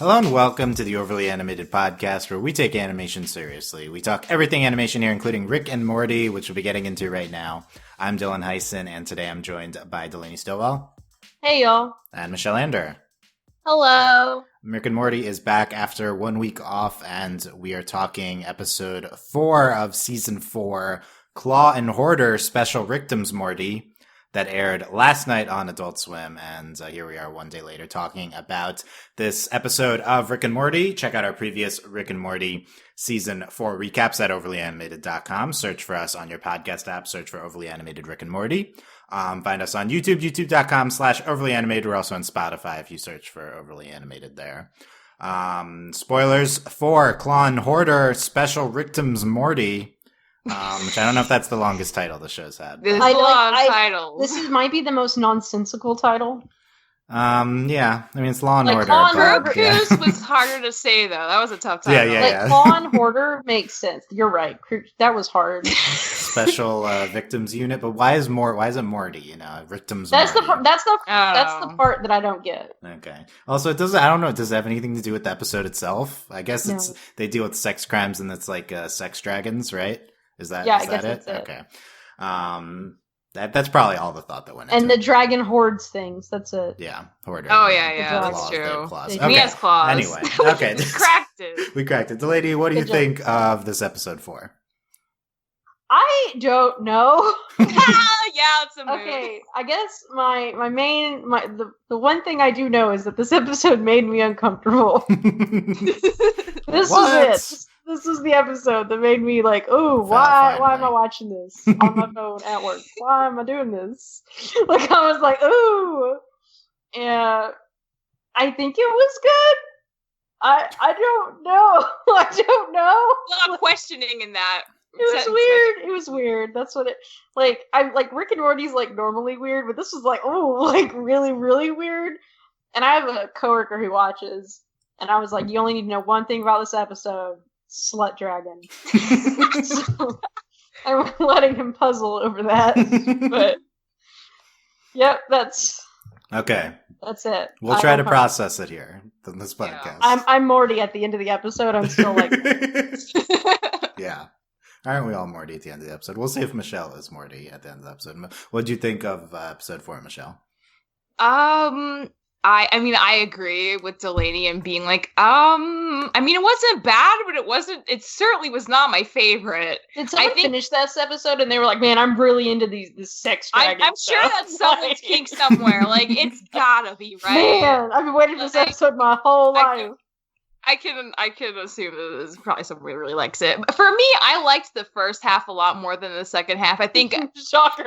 Hello and welcome to the Overly Animated Podcast, where we take animation seriously. We talk everything animation here, including Rick and Morty, which we'll be getting into right now. I'm Dylan Hysen, and today I'm joined by Delaney Stovall. Hey, y'all. And Michelle Anderer. Hello. Rick and Morty is back after 1 week off, and we are talking episode 4 of season 4, Claw and Hoarder Special Ricktim's Morty, that aired last night on Adult Swim, and here we are one day later talking about this episode of Rick and Morty. Check out our previous Rick and Morty Season 4 recaps at overlyanimated.com. Search for us on your podcast app. Search for Overly Animated Rick and Morty. Find us on YouTube, youtube.com/overlyanimated. We're also on Spotify if you search for Overly Animated there. Spoilers for Claw and Hoarder Special Ricktim's Morty. Which I don't know if that's the longest title the show's had. This is a long title. This might be the most nonsensical title. Yeah. I mean, it's Law and Order. Claw and Hoarder was harder to say, though. That was a tough title. Yeah. Claw and Hoarder makes sense. You're right. That was hard. Special victims unit, but why is it Morty? You know, victims. That's Morty. That's the part that I don't get. Okay. Also, it doesn't. I don't know. Does it have anything to do with the episode itself? I guess they deal with sex crimes and it's like sex dragons, right? Is that I guess it? That's it? Okay. That's probably all the thought that went into it. And the dragon hoards things. That's it. Yeah. Hoarder. Oh, yeah. That's claws, true. Claws. Okay. He has claws. Anyway. Okay. We cracked it. We cracked it. Delaney, what do you think of this episode 4? I don't know. Yeah, it's a mood. Okay, I guess the one thing I do know is that this episode made me uncomfortable. This was it. This was the episode that made me like, oh, why am I watching this on my phone at work? Why am I doing this? Like, I was like, ooh. And I think it was good. I don't know. I don't know. A lot of questioning in that. It was weird. That's what it, like, I like Rick and Morty's like normally weird, but this was like, oh, like really, really weird. And I have a coworker who watches, and I was like, you only need to know one thing about this episode. Slut dragon. So I'm letting him puzzle over that. But yep, that's okay. That's it. We'll try to process it here in this podcast. I'm Morty at the end of the episode. I'm still like yeah. Aren't we all Morty at the end of the episode? We'll see if Michelle is Morty at the end of the episode. What did you think of episode 4, Michelle? I mean, I agree with Delaney and being like, I mean, it wasn't bad, but it certainly was not my favorite. Did someone finish this episode and they were like, man, I'm really into this sex dragon I'm sure that's someone's kink somewhere. Like, it's gotta be, right? Man, I've been waiting for this episode my whole life. I can assume that there's probably someone who really likes it. But for me, I liked the first half a lot more than the second half. I think shocker.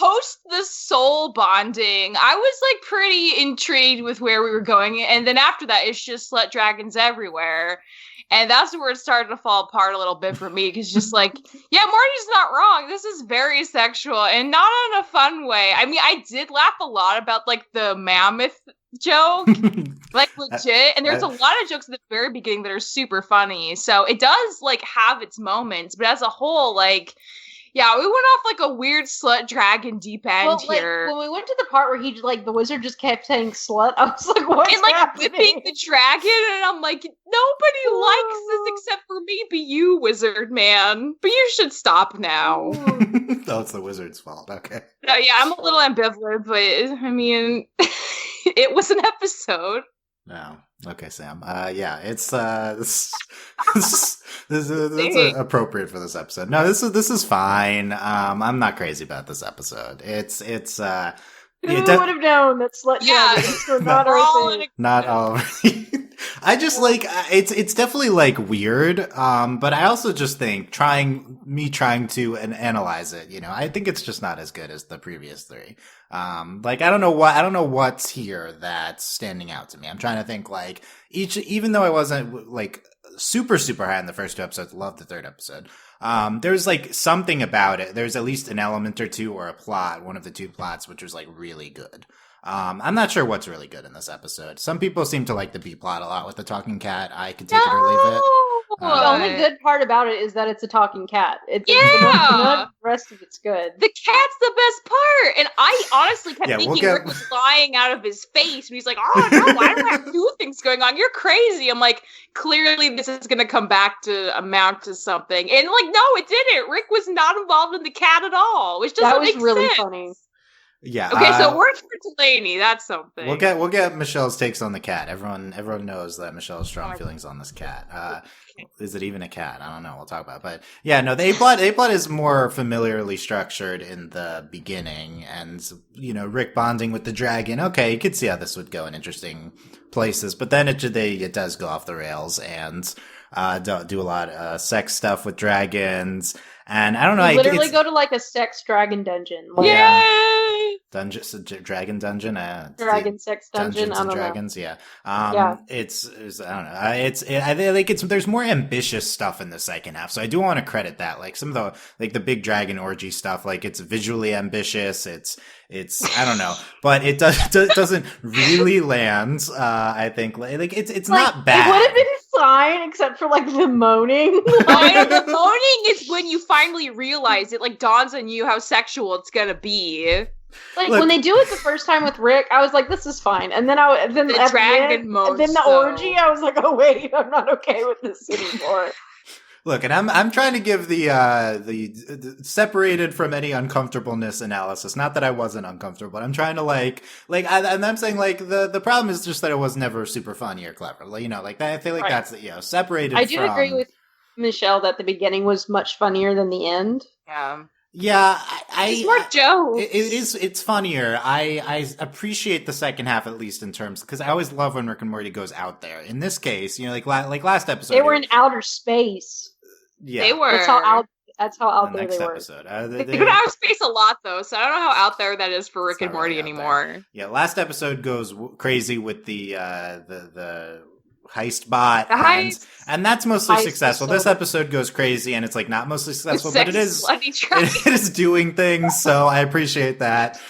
Post the soul bonding, I was like pretty intrigued with where we were going, and then after that, it's just slut dragons everywhere, and that's where it started to fall apart a little bit for me. Because just like, yeah, Morty's not wrong. This is very sexual and not in a fun way. I mean, I did laugh a lot about like the mammoth joke, like legit, and there's a lot of jokes at the very beginning that are super funny. So it does like have its moments, but as a whole, like. Yeah, we went off like a weird slut dragon deep end here. When we went to the part where the wizard just kept saying slut, I was like, what's and like happening? whipping the dragon, and I'm like, nobody likes this except for maybe you, wizard man. But you should stop now. Oh, it's the wizard's fault. Okay. Yeah, I'm a little ambivalent, but I mean, it was an episode. No. Okay, Sam. Yeah, it's this is appropriate for this episode. No, this is fine. I'm not crazy about this episode. It's who would have known that slut dragons were not our thing? Not all. I just like it's definitely like weird. But I also just think trying to analyze it. You know, I think it's just not as good as the previous 3. Like I don't know what's here that's standing out to me. I'm trying to think like even though I wasn't like super high in the first 2 episodes, loved the 3rd episode. There's like something about it. There's at least an element or 2 or a plot, one of the 2 plots, which was like really good. I'm not sure what's really good in this episode. Some people seem to like the B plot a lot with the talking cat. I could take it or leave it. The only good part about it is that it's a talking cat. The rest of it's good. The cat's the best part, and I honestly kept thinking Rick was lying out of his face, and he's like, "Oh no, why do I have two things going on? You're crazy." I'm like, clearly this is going to come back to amount to something, and like, no, it didn't. Rick was not involved in the cat at all, which doesn't make sense. That was really funny. Yeah. Okay, so word for Delaney. That's something. We'll get Michelle's takes on the cat. Everyone knows that Michelle has strong feelings on this cat. Is it even a cat? I don't know. We'll talk about it. But yeah, no, the A plot is more familiarly structured in the beginning, and Rick bonding with the dragon. Okay, you could see how this would go in interesting places, but then it does go off the rails and do a lot of sex stuff with dragons. And I don't know. You literally go to like a sex dragon dungeon. Yay! Dragon dungeon. Dragon sex dungeon. Dungeons and Dragons. Know. Yeah. It's I don't know. I think there's more ambitious stuff in the second half. So I do want to credit that. Like some of the big dragon orgy stuff. Like it's visually ambitious. It's I don't know, but it doesn't really land. I think like it's not bad. It would have been fine except for like the moaning. The moaning is when you finally realize it like dawns on you how sexual it's gonna be. Like when they do it the first time with Rick, I was like, "This is fine," and then the dragon moans, and then the orgy, I was like, "Oh wait, I'm not okay with this anymore." Look, and I'm trying to give the separated from any uncomfortableness analysis. Not that I wasn't uncomfortable, but I'm trying to and I'm saying like the problem is just that it was never super funny or clever. Like I feel like that's separated. I do agree with Michelle that the beginning was much funnier than the end. Yeah. Yeah, it's more jokes. It's funnier. I appreciate the second half at least in terms because I always love when Rick and Morty goes out there. In this case, like last episode, they were in outer space. Yeah, they were. That's how out there they were. Episode. They go to outer space a lot though, so I don't know how out there that is for Rick and Morty anymore. Yeah, last episode goes crazy with the heist bot, and that's mostly successful. This episode goes crazy, and it's like not mostly successful, but it is doing things. So I appreciate that.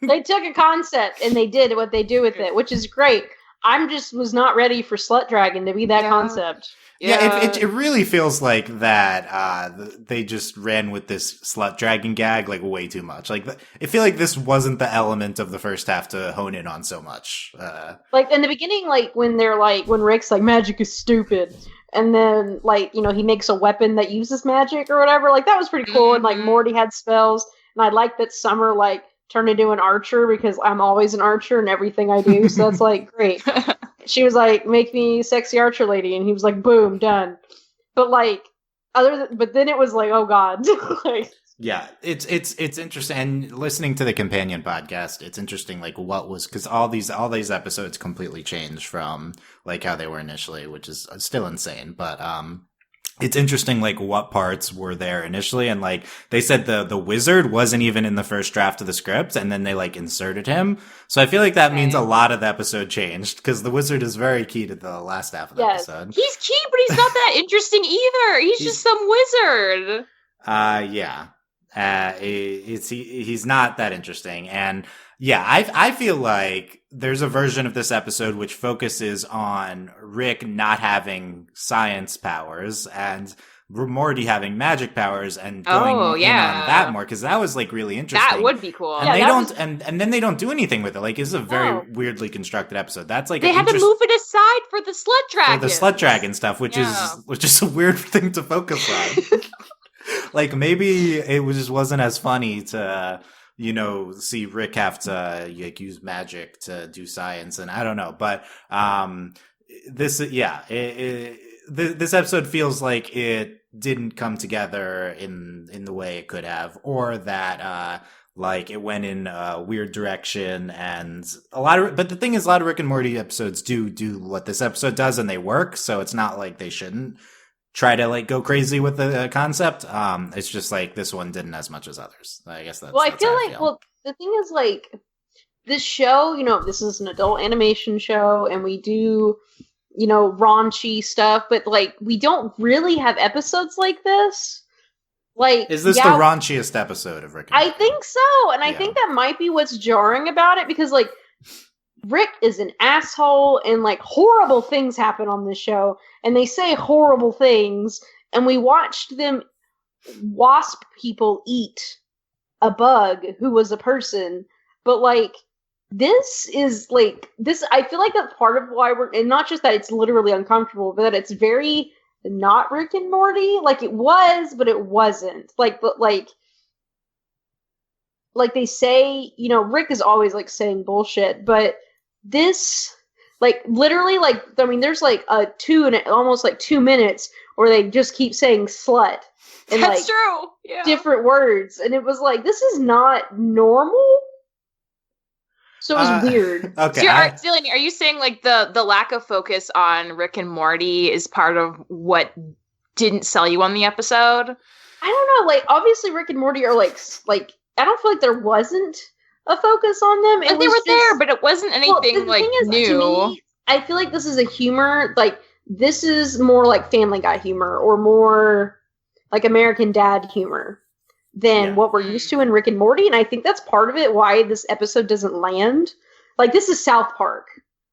They took a concept and they did what they do with it, which is great. Was not ready for Slut Dragon to be that concept. Yeah, it really feels like that they just ran with this Slut Dragon gag like way too much. Like I feel like this wasn't the element of the first half to hone in on so much. Like in the beginning, like when Rick's like magic is stupid, and then he makes a weapon that uses magic or whatever. Like that was pretty cool, and like Morty had spells, and I like that Summer turned into an archer because I'm always an archer in everything I do. So that's like great. She was like, "Make me sexy archer lady," and he was like, "Boom, done." But but then it was like, "Oh God!" Yeah, it's interesting. And listening to the companion podcast, it's interesting. Like what was because all these episodes completely changed from like how they were initially, which is still insane. But it's interesting, like, what parts were there initially. And, like, they said the wizard wasn't even in the first draft of the script, and then they, inserted him. So I feel like that means a lot of the episode changed, because the wizard is very key to the last half of the episode. He's key, but he's not that interesting either. He's just some wizard. Yeah. He's not that interesting. And, yeah, I feel like there's a version of this episode which focuses on Rick not having science powers and Morty having magic powers and going in on that more, because that was really interesting. That would be cool. And and then they don't do anything with it. Like, it's a very weirdly constructed episode. That's they had to move it aside for the slut dragon. For the slut dragon stuff, which is a weird thing to focus on. Maybe it just wasn't as funny to see Rick have to use magic to do science, and I don't know, but this episode feels like it didn't come together in the way it could have, or that it went in a weird direction, and but the thing is, a lot of Rick and Morty episodes do what this episode does, and they work, so it's not like they shouldn't try to go crazy with the concept. It's just this one didn't as much as others. I guess that's. Well, I feel the thing is this show. This is an adult animation show, and we do raunchy stuff, but we don't really have episodes like this. Is this the raunchiest episode of Rick and Morty? I think so, and I think that might be what's jarring about it, because Rick is an asshole and like horrible things happen on this show and they say horrible things and we watched them wasp people eat a bug who was a person, but like this is like this I feel like that's part of why we're, and not just that it's literally uncomfortable, but that it's very not Rick and Morty. Like it was, but it wasn't. But they say, you know, Rick is always like saying bullshit, but this, like, literally, like, I mean, there's like almost like 2 minutes where they just keep saying slut and That's like true. Yeah. different words, and it was like, this is not normal. So it was weird. Okay. So Delaney, are you saying like the lack of focus on Rick and Morty is part of what didn't sell you on the episode? I don't know. Like, obviously, Rick and Morty are like I don't feel like there wasn't a focus on them. And they were there, but it wasn't anything like new. To me, I feel like this is a humor. Like, this is more like Family Guy humor or more like American Dad humor than what we're used to in Rick and Morty. And I think that's part of it why this episode doesn't land. Like, this is South Park.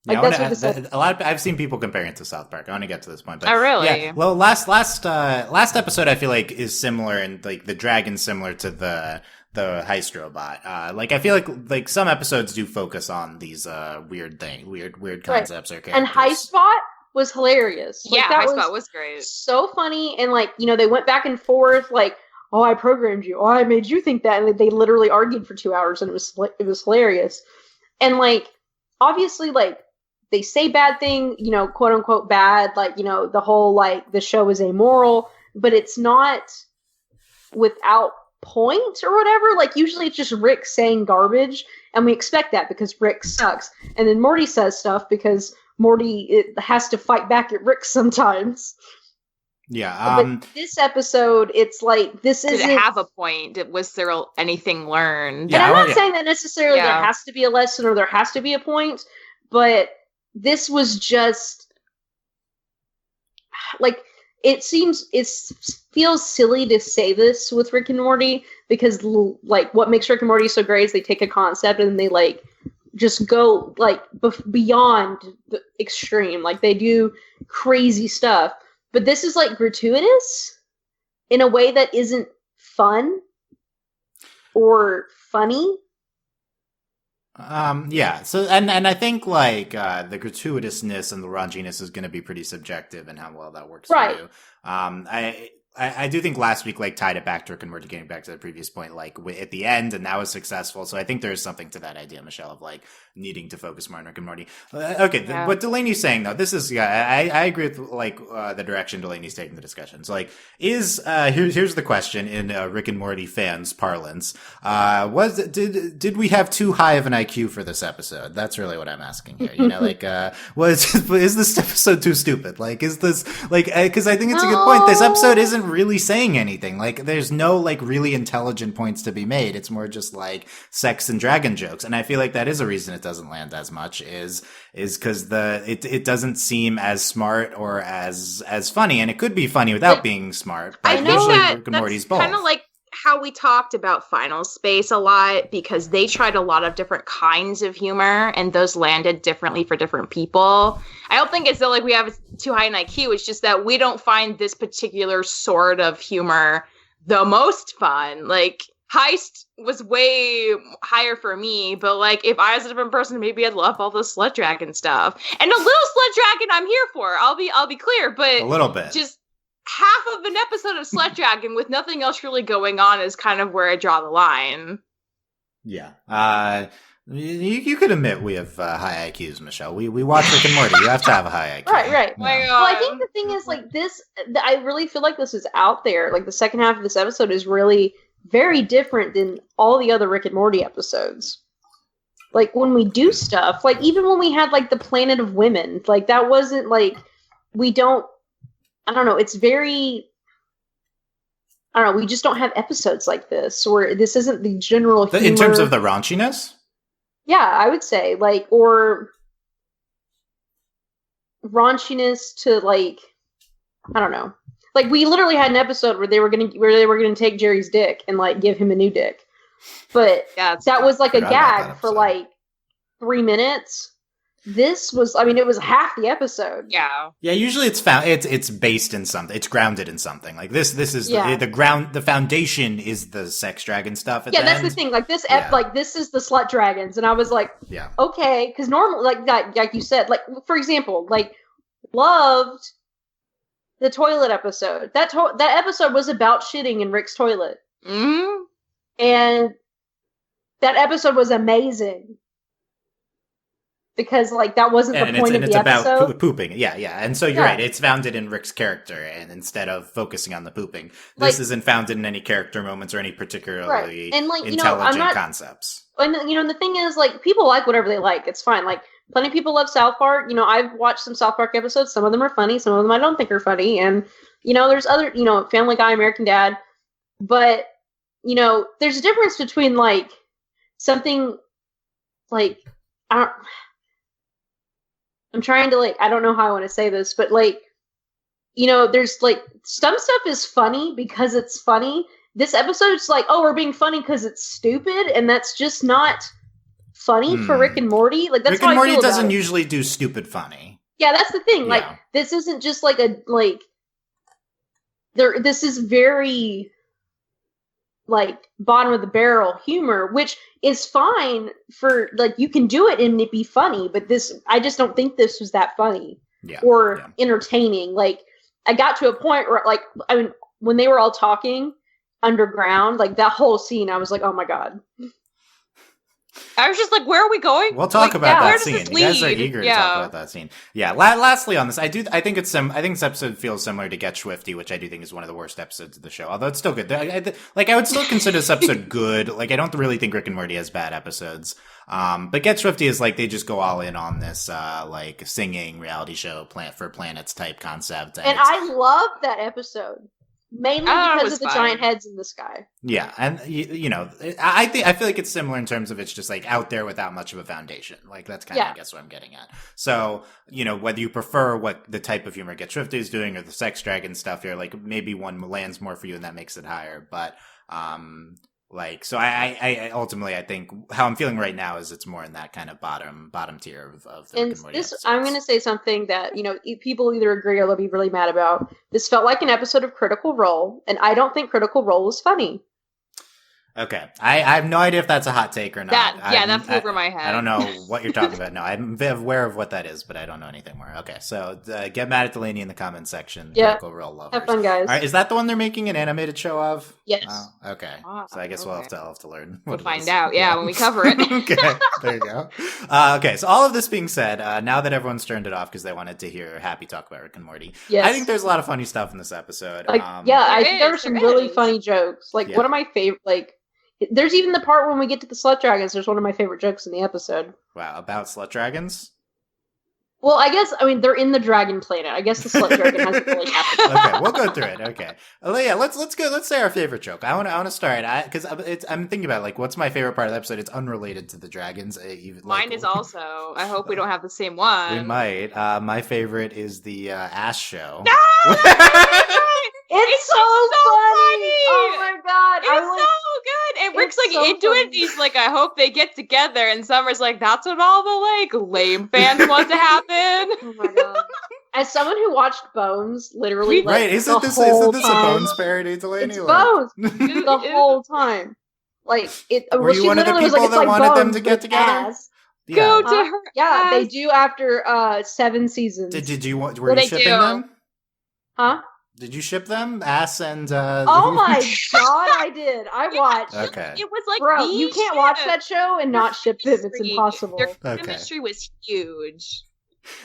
Like, that's what this is. A lot of I've seen people comparing it to South Park. I want to get to this point. But, oh, really? Yeah. Well, last episode I feel like is similar, and like the dragon's similar to the heist robot. Like, I feel like some episodes do focus on these weird concepts or characters. And Heistbot was hilarious. Like, yeah, Heistbot was great. So funny, and like, you know, they went back and forth like, oh, I programmed you. Oh, I made you think that. And they literally argued for 2 hours, and it was hilarious. And like, obviously, like, they say bad thing, you know, quote unquote bad, like, you know, the whole like the show is amoral, but it's not without point or whatever. Like, usually it's just Rick saying garbage, and we expect that because Rick sucks. And then Morty says stuff because Morty has to fight back at Rick sometimes. Yeah. But this episode, it's like, this isn't... Did it have a point? Was there anything learned? And I'm not saying that necessarily there has to be a lesson or there has to be a point, but this was just... Like, it feels silly to say this with Rick and Morty, because, like, what makes Rick and Morty so great is they take a concept and they, like, just go, like, beyond the extreme. Like, they do crazy stuff. But this is, like, gratuitous in a way that isn't fun or funny. Yeah. So, and I think, like, the gratuitousness and the raunchiness is going to be pretty subjective in how well that works for you. I do think last week, like, tied it back to Rick and Morty, getting back to the previous point, like, at the end, and that was successful. So I think there's something to that idea, Michelle, of, like, needing to focus more on Rick and Morty. What Delaney's saying, though, this is, I agree with, like, the direction Delaney's taking the discussion. So, like, here's the question in Rick and Morty fans' parlance. Did we have too high of an IQ for this episode? That's really what I'm asking here. You know, like, is this episode too stupid? Like, is this, like, because I think it's a good point. This episode isn't really saying anything. Like, there's no, like, really intelligent points to be made. It's more just, like, sex and dragon jokes. And I feel like that is a reason it doesn't land as much, is because it doesn't seem as smart or as funny. And it could be funny without being smart. But I know Rick and Morty's both. Kind of like how we talked about Final Space a lot, because they tried a lot of different kinds of humor and those landed differently for different people. I don't think it's that, like, we have too high an IQ. It's just that we don't find this particular sort of humor the most fun. Like, Heist was way higher for me, but, like, if I was a different person, maybe I'd love all the slut dragon stuff. And a little slut dragon I'm here for. I'll be clear, but a little bit. Just half of an episode of Slut Dragon with nothing else really going on is kind of where I draw the line. Yeah. You could admit we have high IQs, Michelle. We watch Rick and Morty. You have to have a high IQ. Right. Yeah. Well, I think the thing is, like, this, I really feel like this is out there. Like, the second half of this episode is really very different than all the other Rick and Morty episodes. Like, when we do stuff, like, even when we had, like, the Planet of Women, like, that wasn't, like, we don't, I don't know, it's very, I don't know, we just don't have episodes like this, or this isn't the general humor. In terms of the raunchiness? Yeah, I would say, like, or raunchiness to, like, I don't know. Like, we literally had an episode where they were gonna take Jerry's dick and, like, give him a new dick. But that was, like, a gag for, like, 3 minutes. This was, I mean, it was half the episode. Yeah. Yeah, usually it's based in something. It's grounded in something. Like this is the foundation is the sex dragon stuff at the that's end. the thing. Like this this is the slut dragons, and I was like, okay, because normally, like you said, like for example, like loved the toilet episode. That episode was about shitting in Rick's toilet. Mm-hmm. And that episode was amazing. Because, like, that wasn't the point of the episode. And it's about pooping. Yeah. And so you're right. It's founded in Rick's character, and instead of focusing on the pooping. This isn't founded in any character moments or any particularly intelligent concepts. And, the thing is, like, people like whatever they like. It's fine. Like, plenty of people love South Park. I've watched some South Park episodes. Some of them are funny. Some of them I don't think are funny. And, there's other, Family Guy, American Dad. But, there's a difference between, like, something, like, I'm trying to, like, I don't know how I want to say this, but, like, there's, like, some stuff is funny because it's funny. This episode's like, oh, we're being funny because it's stupid, and that's just not funny for Rick and Morty. Like, that's Rick and Morty doesn't about usually do stupid funny. Yeah, that's the thing. Like, this isn't just, like, this is very, like, bottom of the barrel humor, which is fine for, like, you can do it and it be funny, but I just don't think this was that funny or entertaining. Like, I got to a point where, like, I mean, when they were all talking underground, like, that whole scene, I was like, oh my God. I was just like, where are we going? We'll talk about that scene. You guys are eager to talk about that scene. Yeah. Lastly on this, I think this episode feels similar to Get Swifty, which I do think is one of the worst episodes of the show. Although it's still good. I would still consider this episode good. Like, I don't really think Rick and Morty has bad episodes. But Get Swifty is like, they just go all in on this, like, singing reality show Plant for Planets type concept. And I love that episode. Mainly because of the giant heads in the sky. Yeah, and I feel like it's similar in terms of it's just like out there without much of a foundation. Like that's kind of I guess what I'm getting at. So whether you prefer what the type of humor Get Swifty is doing or the sex dragon stuff here, like maybe one lands more for you and that makes it higher. But so I ultimately I think how I'm feeling right now is it's more in that kind of bottom tier of the Rick and Morty episodes. I'm going to say something that people either agree or they'll be really mad about. This felt like an episode of Critical Role, and I don't think Critical Role was funny. Okay, I have no idea if that's a hot take or not. That flew over my head. I don't know what you're talking about. No, I'm aware of what that is, but I don't know anything more. Okay, so get mad at Delaney in the comments section. Yeah, Critical Role lovers. Have fun, guys. All right, is that the one they're making an animated show of? Yes. Oh, okay. So I guess we'll have to learn. We'll find out. Yeah, when we cover it. Okay, there you go. Okay, so all of this being said, now that everyone's turned it off because they wanted to hear Happy talk about Rick and Morty, I think there's a lot of funny stuff in this episode. I think there were some really funny jokes. Like one of my favorite, like. There's even the part when we get to the slut dragons. There's one of my favorite jokes in the episode. Wow, about slut dragons? Well, they're in the dragon planet. I guess the slut dragon hasn't really happened. Okay, we'll go through it. Okay, let's go. Let's say our favorite joke. I want to start because I'm thinking about like what's my favorite part of the episode. It's unrelated to the dragons. Mine is also. I hope we don't have the same one. We might. My favorite is the ass show. It's so funny. Oh my God. It's so good. And Rick's like into it. He's like, I hope they get together. And Summer's like, that's what all the like lame fans want to happen. Oh my God. As someone who watched Bones, literally, right? Isn't this a Bones parody, Delaney? It's Bones the whole time. Like it. Were you one of the people that wanted them to get together? Go to her. Yeah, they do after 7 seasons. Did you? Were you shipping them? Huh? Did you ship them? Ass and oh my God, I did. I watched. Okay. It was like, bro, you can't watch that show and not ship them. It's impossible. Their chemistry was huge.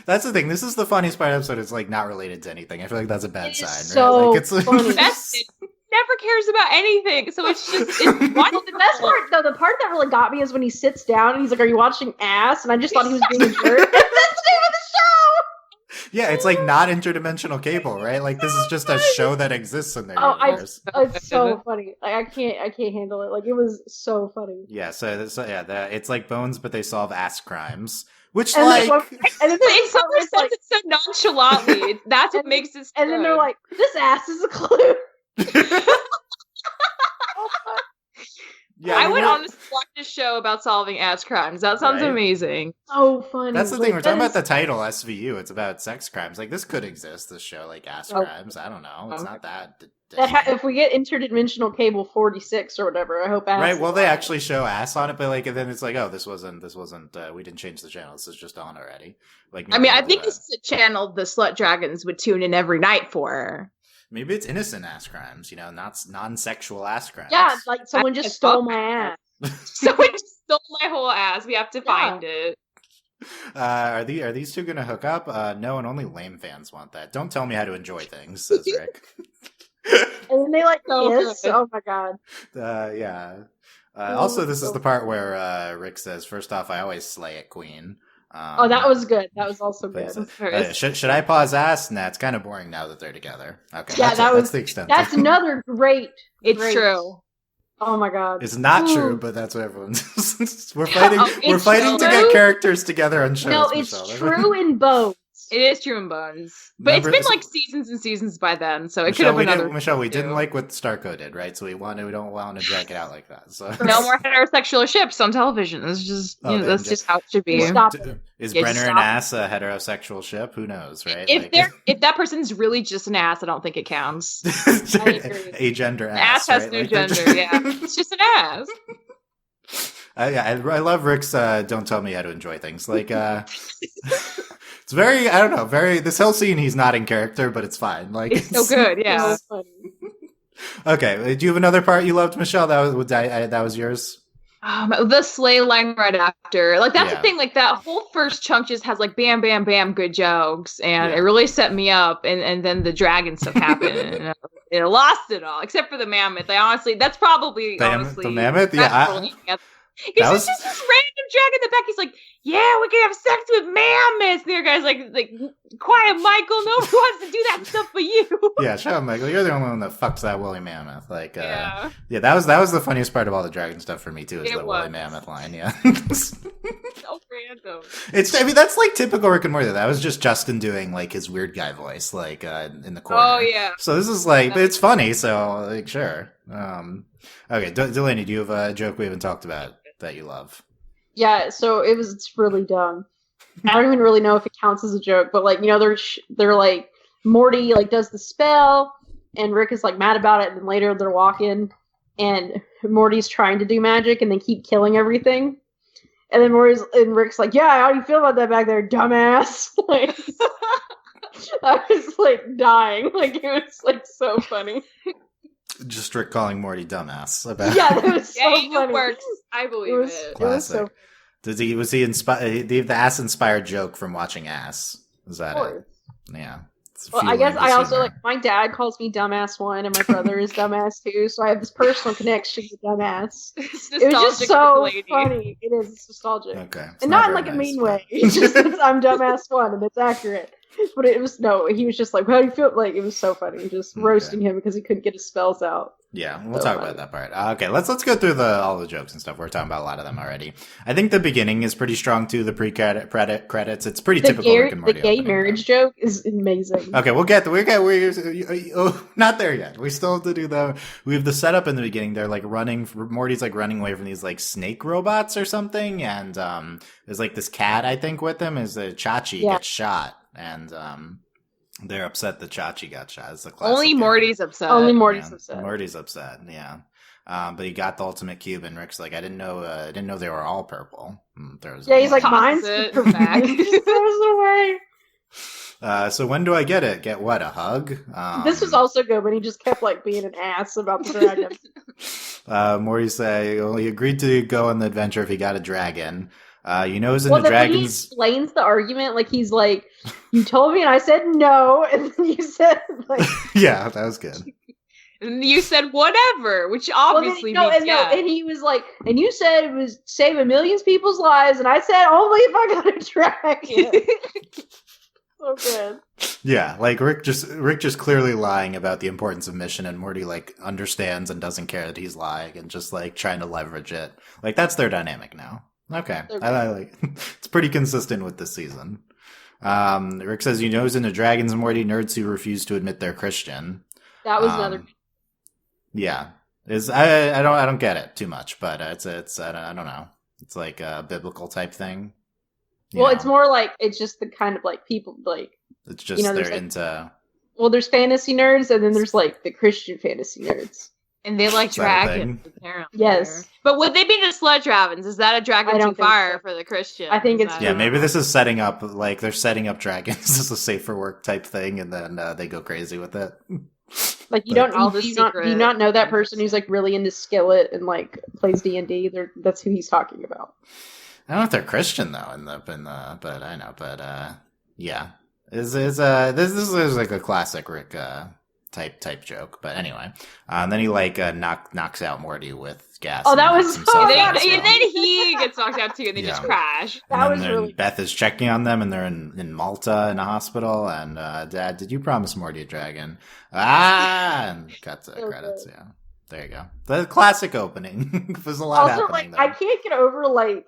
That's the thing. This is the funniest part of the episode. It's like not related to anything. I feel like that's a bad sign. So right? Like, it's funny. Never cares about anything, so it's just well, the best part, though, the part that really got me is when he sits down and he's like, "Are you watching Ass?" And I just thought he was being a jerk. That's the name of the show. Yeah, it's like not interdimensional cable, right? Like this is just a show that exists in their universe. It's so funny. Like I can't handle it. Like it was so funny. Yeah, it's like Bones, but they solve ass crimes. Which and like, and then they says it so nonchalantly. That's what makes it. And then they're like, "This ass is a clue." Yeah, I would honestly watch a show about solving ass crimes. That sounds amazing. So funny. That's the thing. We're talking about the title SVU. It's about sex crimes. Like, this could exist, this show, like ass crimes. I don't know. It's not that. If we get interdimensional cable 46 or whatever, I hope ass. Right. Well, they actually show ass on it, but like, and then it's like, oh, this wasn't. We didn't change the channel. This is just on already. Like, I mean, I think this is a channel the Slut Dragons would tune in every night for. Maybe it's innocent ass crimes, not non-sexual ass crimes. Yeah, like someone just stole my ass. Someone just stole my whole ass. We have to find it. Are these two gonna hook up? No, and only lame fans want that. Don't tell me how to enjoy things, says Rick. And then they like kiss. Oh my god. Yeah. Also, this is the part where Rick says, "First off, I always slay it, Queen." That was good. That was also good. Should I pause ass? Nah, it's kind of boring now that they're together. Okay, yeah, that's the extent. That's another great. It's true. Oh my god. It's not true, but that's what everyone says. We're fighting to get characters together on shows. No, it's true in both. It is true in Bones. But it's been like seasons and seasons by then, so it could have been another. Michelle, we didn't like what Starco did, right? So we don't want to drag it out like that. So no more heterosexual ships on television. It's just that's just how it should be. Is Brenner an ass a heterosexual ship? Who knows, right? If that person's really just an ass, I don't think it counts. Agender ass. Ass has no gender. Yeah, it's just an ass. I love Rick's "Don't tell me how to enjoy things." Like, it's very, I don't know, this whole scene he's not in character, but it's fine. Like, it's so good, yeah. Okay, do you have another part you loved, Michelle? That was yours. The sleigh line right after, like that's the thing. Like that whole first chunk just has like bam, bam, bam, good jokes, and it really set me up. And then the dragon stuff happened, and it lost it all, except for the mammoth. That's probably honestly the mammoth. Yeah. Because it's just this random dragon in the back. He's like, "Yeah, we can have sex with mammoths." And the other guy's like, "Quiet, Michael. Nobody wants to do that stuff for you." Yeah, shut up, Michael. You're the only one that fucks that woolly mammoth. Like, that was the funniest part of all the dragon stuff for me too. Is the woolly mammoth line? Yeah, so random. That's like typical Rick and Morty. That was just Justin doing like his weird guy voice, like in the corner. Oh yeah. So this is like it's funny. So like sure. Okay, Delaney, do you have a joke we haven't talked about that you love? Yeah, so it's really dumb. I don't even really know if it counts as a joke, but like, they're like, Morty like does the spell and Rick is like mad about it, and then later they're walking and Morty's trying to do magic and they keep killing everything. And then Rick's like, "Yeah, how do you feel about that back there, dumbass?" Like, I was like dying. Like, it was like so funny. Just Rick calling Morty dumbass. Yeah, it was so funny. It works. I believe it. Classic. It was so... Was he inspired? The ass inspired joke from watching Ass? Is that it? Yeah. Well, I guess I also like my dad calls me dumbass one, and my brother is dumbass too. So I have this personal connection to dumbass. It was just so funny. It is. It's nostalgic. Okay, and not in like a mean way. It's just I'm dumbass one, and it's accurate. But he was just like, "How do you feel?" Like, it was so funny, just roasting him because he couldn't get his spells out. Yeah, we'll talk about that part. Okay, let's go through all the jokes and stuff. We're talking about a lot of them already. I think the beginning is pretty strong too. The credits. It's pretty typical Rick and Morty. The gay marriage joke is amazing. Okay, we're not there yet. We still have to do we have the setup in the beginning. They're like running. Morty's like running away from these like snake robots or something, and there's like this cat I think with him. Is Chachi gets shot, and they're upset that Chachi got shot. It's the classic. Only Morty's upset. upset. Morty's upset. Yeah. But he got the ultimate cube, and Rick's like, I didn't know they were all purple. He's like, mine's back. There's no way. So when do I get it? Get what? A hug? This was also good when he just kept like being an ass about the dragon. Morty say, well, he agreed to go on the adventure if he got a dragon. He's in the dragons. He explains the argument, like he's like, "You told me," and I said no, and then you said like, "Yeah, that was good." And you said whatever, which obviously means yeah. And he was like, "And you said it was saving millions of people's lives," and I said only if I got a dragon. So good. Yeah, like Rick just clearly lying about the importance of mission, and Morty like understands and doesn't care that he's lying and just like trying to leverage it. Like that's their dynamic now. Okay, I like it's pretty consistent with this season. Rick says, he's into dragons and Morty nerds who refuse to admit they're Christian. That was another. Yeah. I don't get it too much, but it's I don't know. It's like a biblical type thing. Well, it's more like it's just the kind of like people like it's just they're into. Well, there's fantasy nerds, and then there's like the Christian fantasy nerds. And they like dragons, apparently. Yes. But would they be just sludge dragons? Is that a dragon to fire for the Christian? I think it's... Yeah, maybe this is setting up, like, they're setting up dragons as a safer work type thing, and then they go crazy with it. Like, do you not know that person who's, like, really into Skillet and, like, plays D&D? That's who he's talking about. I don't know if they're Christian, though, but I know, yeah. This is like a classic Rick, type joke, but anyway, then he like knocks out Morty with gas. Oh, that was and then he gets knocked out too, and they just crash. That was really. Beth is checking on them, and they're in Malta in a hospital. And Dad, did you promise Morty a dragon? And cut to credits. Yeah, there you go. The classic opening. There's a lot happening. Like, I can't get over like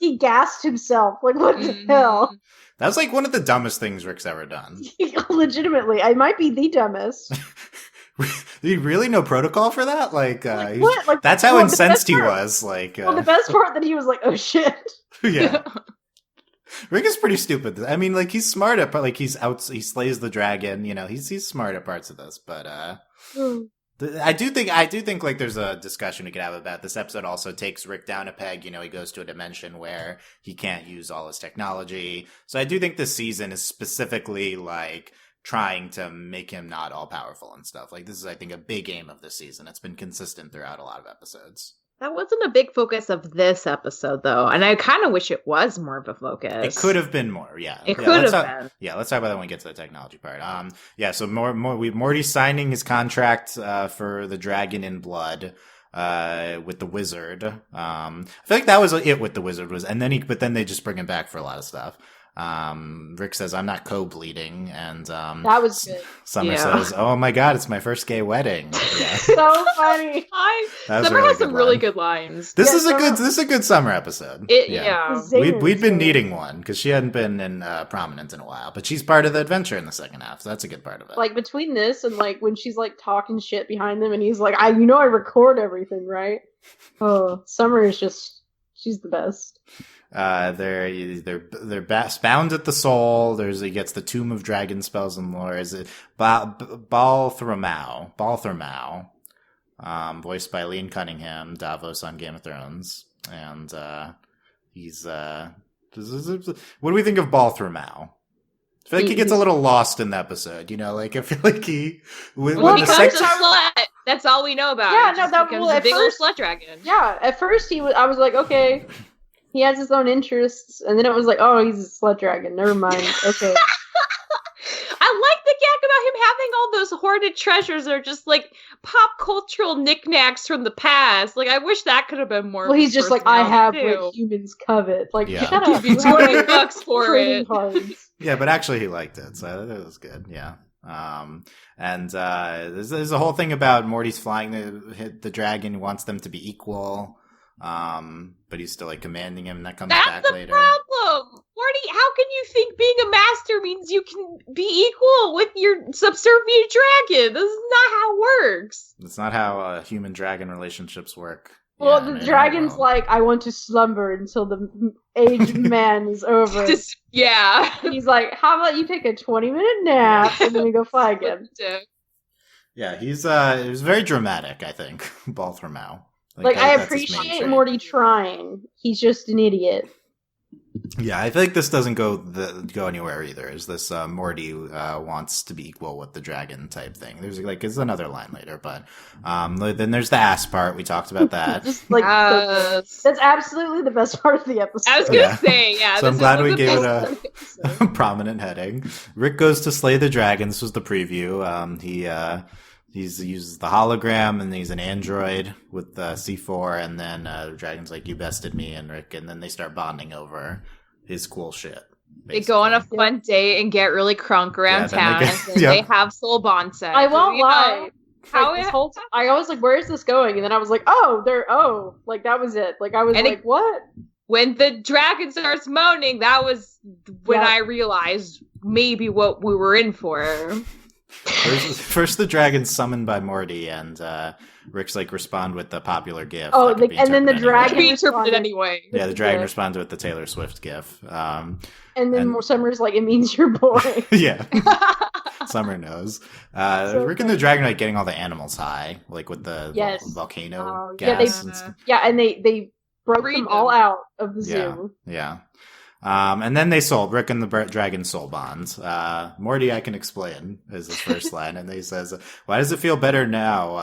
he gassed himself. Like what the hell? That was like one of the dumbest things Rick's ever done. Legitimately, I might be the dumbest. You really know protocol for that? Like what? Like, that's how incensed he was. Like, the best part that he was like, "Oh shit." Yeah. Rick is pretty stupid. I mean, like he's smart at, like he slays the dragon. You know, he's smart at parts of this, but I do think like there's a discussion we could have about this episode. Also takes Rick down a peg. You know, he goes to a dimension where he can't use all his technology. So I do think this season is specifically like trying to make him not all powerful and stuff. Like this is, I think, a big aim of this season. It's been consistent throughout a lot of episodes. That wasn't a big focus of this episode, though, and I kind of wish it was more of a focus. It could have been more, yeah. It could have been. Yeah, let's talk about that when we get to the technology part. So Morty's signing his contract for the Dragon in Blood with the Wizard. I feel like that was it with the Wizard but then they just bring him back for a lot of stuff. Rick says, "I'm not co-bleeding," and that was good. Summer says, "Oh my god, it's my first gay wedding." Yeah. So funny. Summer has some really good lines. This is a good Summer episode. We'd been needing one because she hadn't been in prominent in a while, but she's part of the adventure in the second half, so that's a good part of it. Like between this and like when she's like talking shit behind them, and he's like, I record everything, right? Oh, Summer is she's the best. They're bound at the soul. He gets the Tomb of Dragon Spells and Lore. Is it Balthamau, voiced by Liam Cunningham, Davos on Game of Thrones, and he's what do we think of Balthamau? I feel like he gets a little lost in the episode, you know. Like I feel like he that's all we know about. Yeah, no, that becomes a big old slut dragon. Yeah, at first I was like, okay. He has his own interests, and then it was like, oh, he's a slut dragon. Never mind. Okay. I like the gag about him having all those hoarded treasures that are just like pop cultural knickknacks from the past. Like, I wish that could have been more. Well, he's just like, I have what humans covet. Like, yeah. Shut up. Give you $20 for it. Yeah, but actually, he liked it, so it was good. Yeah. And there's a whole thing about Morty's flying the dragon. He wants them to be equal. But he's still like commanding him, and that comes back later. That's the problem, Morty. How can you think being a master means you can be equal with your subservient dragon? This is not how it works. It's not how human dragon relationships work. Well, the dragon's like, I want to slumber until the aged man is over. And he's like, how about you take a 20-minute nap and then we go fly again? Yeah, it was very dramatic, I think, Balthamau. Like I appreciate Morty trying. He's just an idiot. Yeah, I think this doesn't go anywhere either. Is this Morty wants to be equal with the dragon type thing? There's another line later, but then there's the ass part. We talked about that. Just like that's absolutely the best part of the episode. I was gonna say, yeah. So I'm glad we gave it a prominent heading. Rick goes to slay the dragon. This was the preview. He uses the hologram, and he's an android with C4, and then the dragon's like, you bested me, and Rick, and then they start bonding over his cool shit. Basically. They go on a fun date and get really crunk around town, and they have soul bond sex. I won't lie. I was like, where is this going? And then I was like, like that was it. Like I was what? When the dragon starts moaning, that was when I realized maybe what we were in for. First the dragon's summoned by Morty, and Rick's like respond with the popular GIF. Oh, that could be and then the interpreted dragon Be anyway. interpreted anyway. Yeah, the dragon responds with the Taylor Swift GIF. And then and- Summer's like, it means you're boring. Yeah. Summer knows. Rick and the Dragon are like getting all the animals high, like with the volcano gas. And they broke Freed them all them. out of the zoo. Yeah. And then they sold Rick and the Dragon soul bonds. Morty, I can explain, is his first line, and he says, "Why does it feel better now?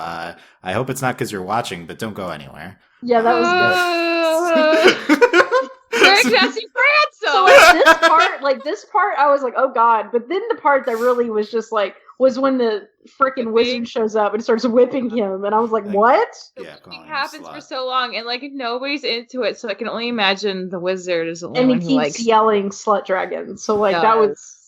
I hope it's not because you're watching, but don't go anywhere." Yeah, that was good. Rick, that's your So grandson! this part, I was like, oh god. But then the part that really was just like, was when the freaking wizard shows up and starts whipping him, and I was like, what? Yeah, It happens for so long, and like nobody's into it, so I can only imagine the wizard is the only And he one who keeps likes yelling "slut dragon." So like that was.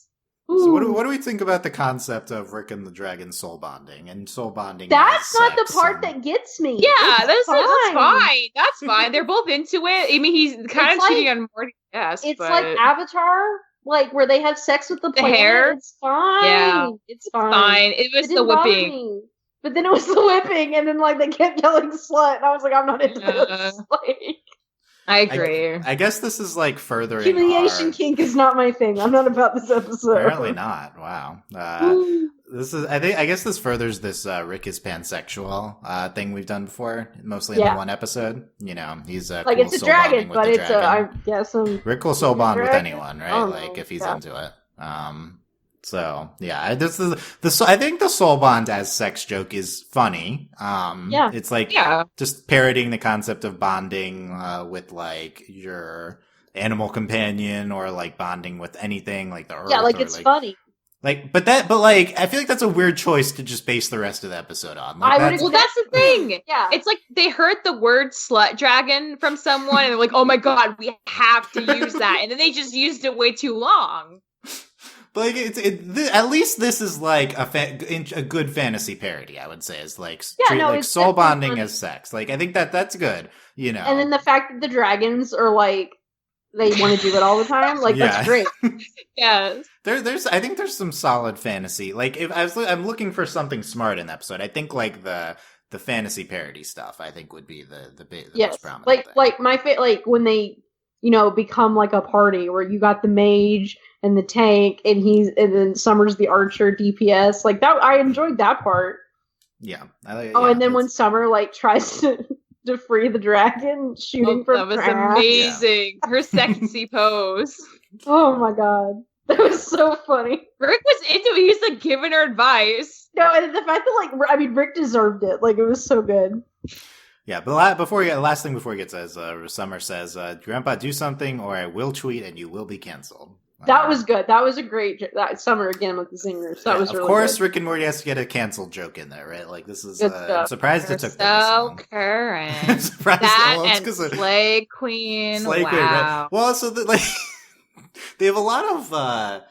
So Ooh. what do we think about the concept of Rick and the Dragon soul bonding and soul bonding? That's as not the sex part and- that gets me. Yeah, that's fine. fine. That's fine. They're both into it. I mean, he's kind It's of cheating like- on Morty. Yes, It's but like Avatar, like where they have sex with the planet. hair? It's fine. Yeah. It's fine. fine. It was It the didn't bother whipping. me. But then it was the whipping, and then like they kept yelling "slut," and I was like, I'm not into Yeah. this. Like, I agree. I guess this is like furthering humiliation our... kink is not my thing. I'm not about this episode. Apparently not. Wow. This is. I guess this furthers this Rick is pansexual thing we've done before, mostly in the one episode. You know, he's like cool it's a soul dragon, bonding with but the it's dragon. I guess Rick will soul bond with dragon? anyone, right? Oh, Like if he's yeah. into it. So yeah, this is I think the soul bond as sex joke is funny. Yeah. It's like just parroting the concept of bonding with like your animal companion or like bonding with anything like the earth. Yeah, like or, it's funny. Like, but like, I feel like that's a weird choice to just base the rest of the episode on. Like, I would Well, that's the thing. Yeah. It's like they heard the word slut dragon from someone and they're like, oh my god, we have to use that. And then they just used it way too long. But like, at least this is like a good fantasy parody, I would say, is like, it's soul definitely bonding funny. as sex. Like, I think that's good, you know. And then the fact that the dragons are like, they want to do it all the time, like that's great. Yes. I think there's some solid fantasy. Like, if I'm looking for something smart in the episode, I think like the fantasy parody stuff, I think would be the most prominent. Like my like when they, become like a party where you got the mage and the tank and then Summer's the archer DPS. Like that, I enjoyed that part. Yeah. And then when Summer like tries to free the dragon, shooting from that was grass. amazing. Her sexy pose. Oh my god, that was so funny. Rick was into it. He was like giving her advice. No, and the fact that Rick deserved it. Like it was so good. Yeah, but last thing before he gets as Summer says, "Grandpa, do something, or I will tweet and you will be canceled." That was good. That was a great that Summer again with the singers. That was really of course, good. Rick and Morty has to get a canceled joke in there, right? Like this is. Good I'm surprised it took them this So long. current. I'm surprised That well, it's and 'cause of- Slay Queen. Slay wow. Queen, right? Well, so they have a lot of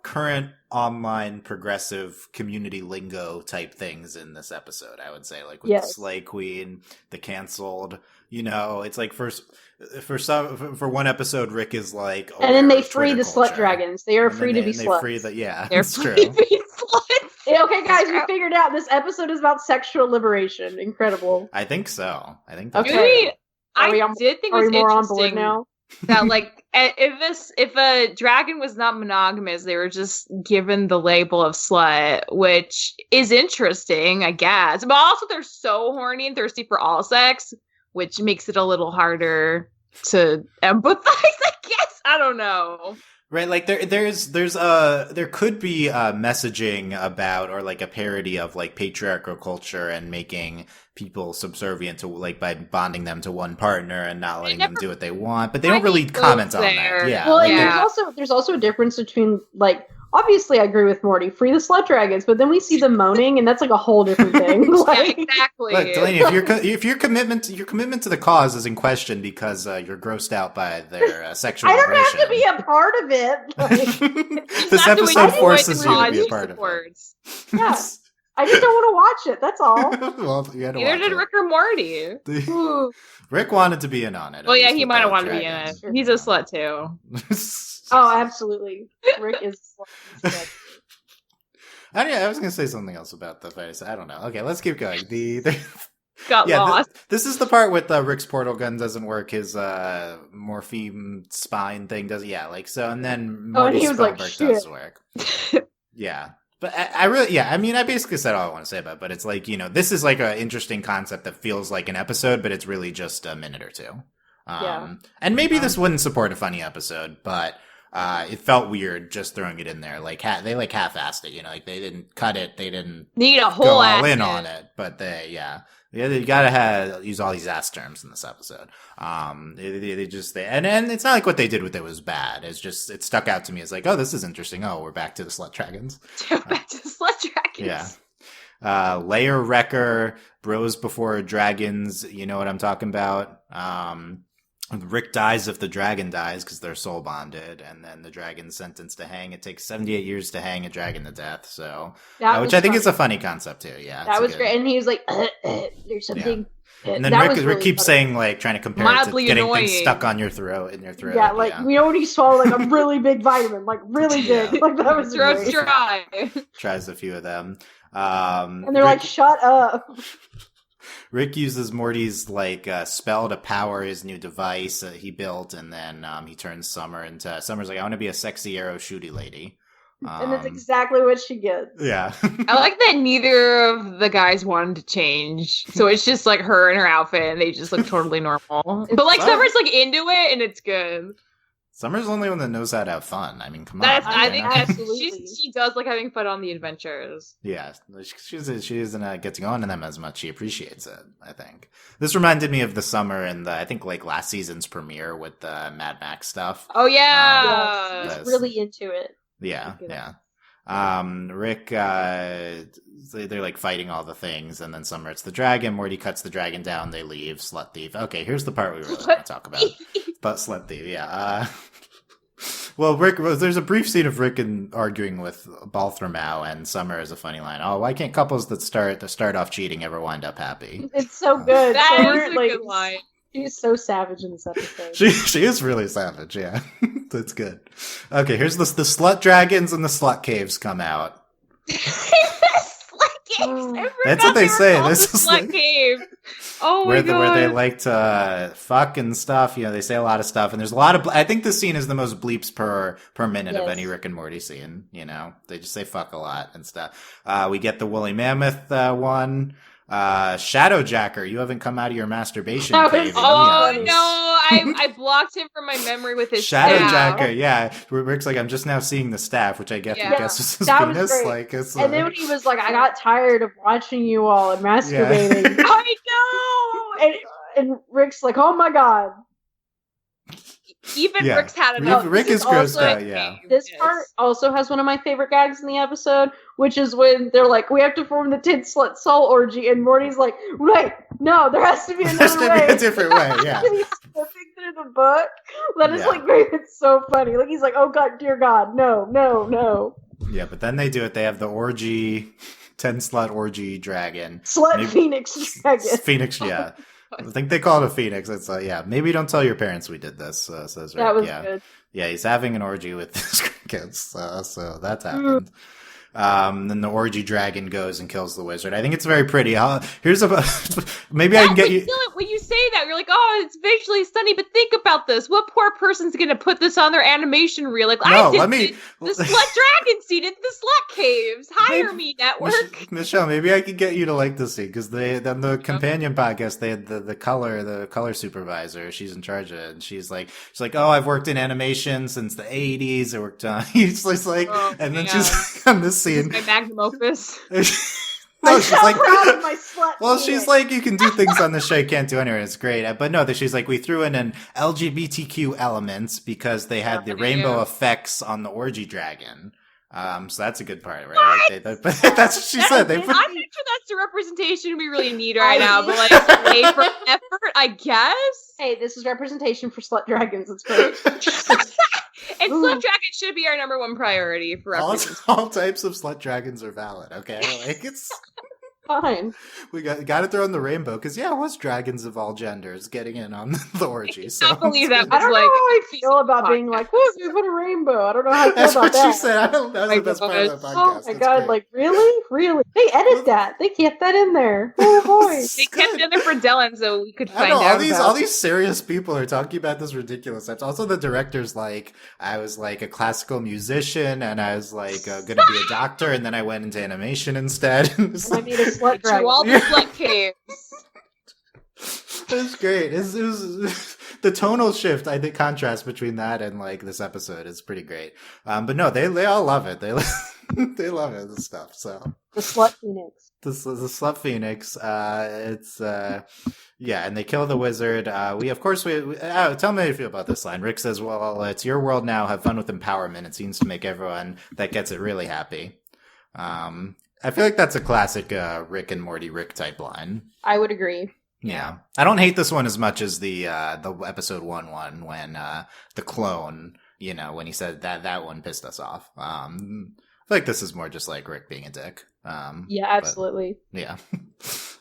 current online progressive community lingo type things in this episode. I would say, like with the Slay Queen, the canceled. It's like for one episode, Rick is like, and then they Twitter free the culture. slut dragons. They are And free then to be they sluts. free the They're it's true. free to be sluts. Yeah, okay, guys, we figured out this episode is about sexual liberation. Incredible. I think so. I think that's Okay. right. I we on- did think it Are was we more on board interesting now? that like if a dragon was not monogamous, they were just given the label of slut, which is interesting, I guess. But also they're so horny and thirsty for all sex, which makes it a little harder to empathize, I guess. I don't know. Right, like there could be messaging about or like a parody of like patriarchal culture and making people subservient to like by bonding them to one partner and not letting them do what they want, but they don't really comment on that. Yeah. Well, like, and there's also a difference between like obviously I agree with Morty, free the slut dragons, but then we see them moaning, and that's like a whole different thing. Yeah, exactly. Look, Delaney, if your commitment to the cause is in question because you're grossed out by their sexual I don't liberation, have to be a part of it. Like, this episode forces you to be a part of it. Words. yeah, I just don't want to watch it. That's all. Well, you had to Neither watch did it. Rick or Morty. Ooh. Rick wanted to be in on it. Well, at yeah, least he with might have the wanted to be in it. dragons. He's a slut too. Oh, absolutely. Rick is. I was going to say something else about the fight. I don't know. Okay, let's keep going. Got lost. This is the part with Rick's portal gun doesn't work. His morphine spine thing doesn't. Yeah, like so, and then Morty's spellbook does work. Yeah, but I really, I mean, I basically said all I want to say about it, but it's like, this is like an interesting concept that feels like an episode, but it's really just a minute or two. And maybe this wouldn't support a funny episode, but it felt weird just throwing it in there. Like they like half-assed it, like they didn't cut it, they didn't need a whole go all in on it, but you gotta use all these ass terms in this episode. And it's not like what they did with it was bad. It's just, it stuck out to me as like, oh, this is interesting. Oh, we're back to the slut dragons. Back to the slut dragons. Yeah. Layer Wrecker, Bros Before Dragons. You know what I'm talking about? Rick dies if the dragon dies because they're soul bonded, and then the dragon's sentenced to hang. It takes 78 years to hang a dragon to death, so which I think is a funny concept too. Yeah, that was great. And he was like, "There's something." Yeah. And then Rick keeps saying, like, trying to compare it to getting things stuck on your throat, in your throat. Yeah, we know when he swallowed like a really big vitamin, like really big. Like that was throat's dry. Tries a few of them, and they're like, "Shut up." Rick uses Morty's spell to power his new device he built, and then he turns Summer into Summer's like, I want to be a sexy arrow shooty lady. And that's exactly what she gets. Yeah. I like that neither of the guys wanted to change. So it's just like her and her outfit, and they just look totally normal. But like Summer's like into it, and it's good. Summer's the only one that knows how to have fun. I mean, come on. I think she does like having fun on the adventures. Yeah, she doesn't get to go on to them as much. She appreciates it, I think. This reminded me of the summer and I think like last season's premiere with the Mad Max stuff. Oh yeah, she's really into it. Yeah. Rick, they're like fighting all the things, and then Summer, it's the dragon. Morty cuts the dragon down. They leave. Slut thief. Okay, here's the part we really want to talk about. But slut thief, yeah. Well, there's a brief scene of Rick arguing with Balthamau, and Summer has a funny line. Oh, why can't couples that start off cheating ever wind up happy? It's so good. That is a good line. She's so savage in this episode. She is really savage, yeah. That's good. Okay, here's the slut dragons and the slut caves come out. That's what they say. This is slut cave. Oh my god! Where they like to fuck and stuff. They say a lot of stuff, and there's a lot of. I think this scene is the most bleeps per minute of any Rick and Morty scene. They just say fuck a lot and stuff. We get the woolly mammoth one. Shadowjacker, you haven't come out of your masturbation cave. Oh no, I blocked him from my memory with his Shadowjacker. Yeah, Rick's like, I'm just now seeing the staff, which I guess is his penis. And then he was like, I got tired of watching you all and masturbating. Yeah. I know. And Rick's like, oh my god. Even Rick's had enough. Rick is grossed out, yeah. This part also has one of my favorite gags in the episode, which is when they're like, we have to form the Tin Slut Soul Orgy, and Morty's like, right, no, there has to be another way. Be a different way, yeah. And he's flipping through the book. That is it's so funny. Like, he's like, oh god, dear god, no. Yeah, but then they do it. They have the orgy, 10 slut orgy dragon. Phoenix dragon. Phoenix, yeah. I think they call it a phoenix. It's maybe don't tell your parents we did this. Says Rick. That was good. Yeah, he's having an orgy with his kids. So that's happened. Then the orgy dragon goes and kills the wizard. I think it's very pretty. Here's maybe I can get you. When you say that, you're like, oh, it's visually stunning. But think about this: what poor person's going to put this on their animation reel? Like, no, the slut dragon scene in the slut caves. Hire me, network. Michelle, maybe I could get you to like this scene because on the companion podcast they had the color supervisor. She's in charge of it, and she's like, oh, I've worked in animation since the '80s. I worked on. He's like, and then she's on this scene. My magnum opus. No, she's like, proud of my slut. Well, she's like, you can do things on the show you can't do anywhere. It's great. But no, she's like, we threw in an LGBTQ elements because they had the rainbow effects on the orgy dragon. So that's a good part, right? Like that's what she said. I'm not sure that's the representation we really need right now, but like labor effort, I guess. Hey, this is representation for slut dragons. It's great. And slut dragons should be our number one priority for all types of slut dragons are valid. Okay, like it's fine. We got to throw in the rainbow because it was dragons of all genders getting in on the orgy. So I can't believe that I don't know like, how I feel about being like, "Whoa, we put a rainbow." I don't know how I feel That's about what that. she said. That was the best part of the podcast. Oh my That's god! great. Like really? They edit that. They kept that in there. Oh boy! they kept it in for Dylan so we could I find know, out all these serious people are talking about this ridiculous stuff. Also, the director's like, I was like a classical musician, and I was like going to be a doctor, and then I went into animation instead. I need a slut dragon. all the slut caves. It was great. It was the tonal shift. I think contrast between that and like this episode is pretty great. But no, they all love it. They love it. This stuff. So The slut phoenix. the slut phoenix. It's yeah, and they kill the wizard. Tell me how you feel about this line. Rick says, "Well, it's your world now. Have fun with empowerment." It seems to make everyone that gets it really happy. I feel like that's a classic Rick and Morty Rick type line. I would agree. Yeah, I don't hate this one as much as the episode 1 when the clone, when he said that one pissed us off. I feel like this is more just like Rick being a dick. Yeah, absolutely. Yeah.